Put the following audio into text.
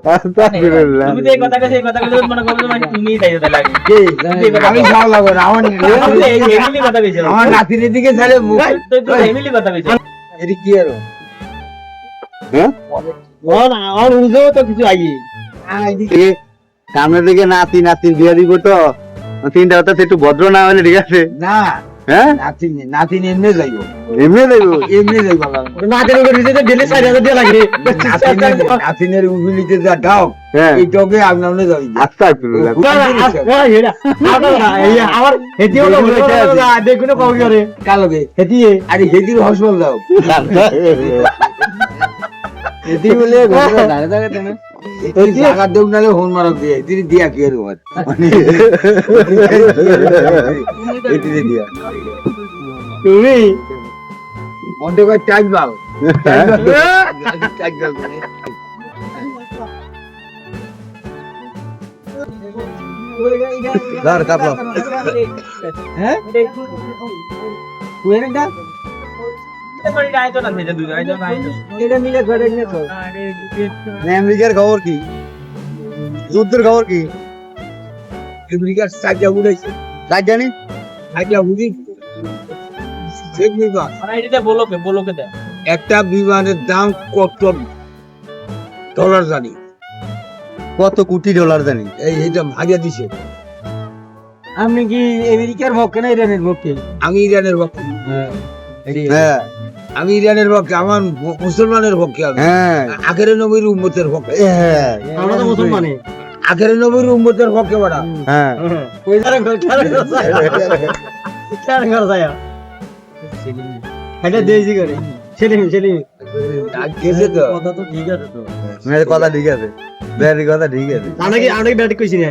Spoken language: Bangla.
তুমি তো এই কথাটা সেই কথাগুলো মনে করছো মানে তুমিই তাই হতে লাগে আমি খাওয়া লাগবো না আমার এই এমিলি কথা কইছো আমার নাতির দিকে ছেলে মুখ তো এমিলি কথা কইছো এটা কি আর হ্যাঁ না আর বুঝেও তো কিছু আগে সামনের দিকে নাতি নাতির বিয়ে দিব তো তিনটা কথা একটু ভদ্র না হলে ঠিক আছে না হ্যাঁ নাতিন এমনি যাইব এমনি দেবো এমনি যাইব নাতের উপর ভিতরে ডেলি 4000 টাকা লাগে নাতিনের উবিলিতে যা দাও হ্যাঁ এই টকে আমনে যাই আচ্ছা একটু আমার হেতিও তো দেখুন কম করে কালকে হেতিয়ে আরে হেদির হসবল দাও হেদি বলে দাঁড়ে দাঁড়ে দেন এই জায়গা দেউ নালে হোন মারক দিয়ে হেদির দিয়া কি আর বাদ মানে হেদির দিয়া তুমি মন্ডে কই টাইম দাও টাইম দাও ধর কাপড় হ্যাঁ কুয়েরটা এটা মিলে ঘরে নিয়ে তো আমেরিকার খবর কি যুদ্ধের খবর কি আমেরিকার সাজা উড়াইছে তাই জানি সাজা উড়ি দেখবি একটা বিমানের দাম কত ডলার জানি কত কোটি ডলার জানি এইটা ভাগিয়ে দিছে আপনি কি আমেরিকার পক্ষে না ইরানের পক্ষে আমি ইরানের পক্ষে হ্যাঁ আমি ইরানের পক্ষে আমার মুসলমানের পক্ষে আমি হ্যাঁ আখেরে নবীর উম্মতের পক্ষে হ্যাঁ আমরা তো মুসলমানই আখেরে নবীর উম্মতের পক্ষে বড়া হ্যাঁ ওই তারা চার ঘর যায় এটা দেশি করে সেলিম গেছে তো কথা তো ঠিক আছে তো মেয়ের কথা ঠিক আছে ব্যাটারি কথা ঠিক আছে আমরা কি ব্যাটিক কইছি না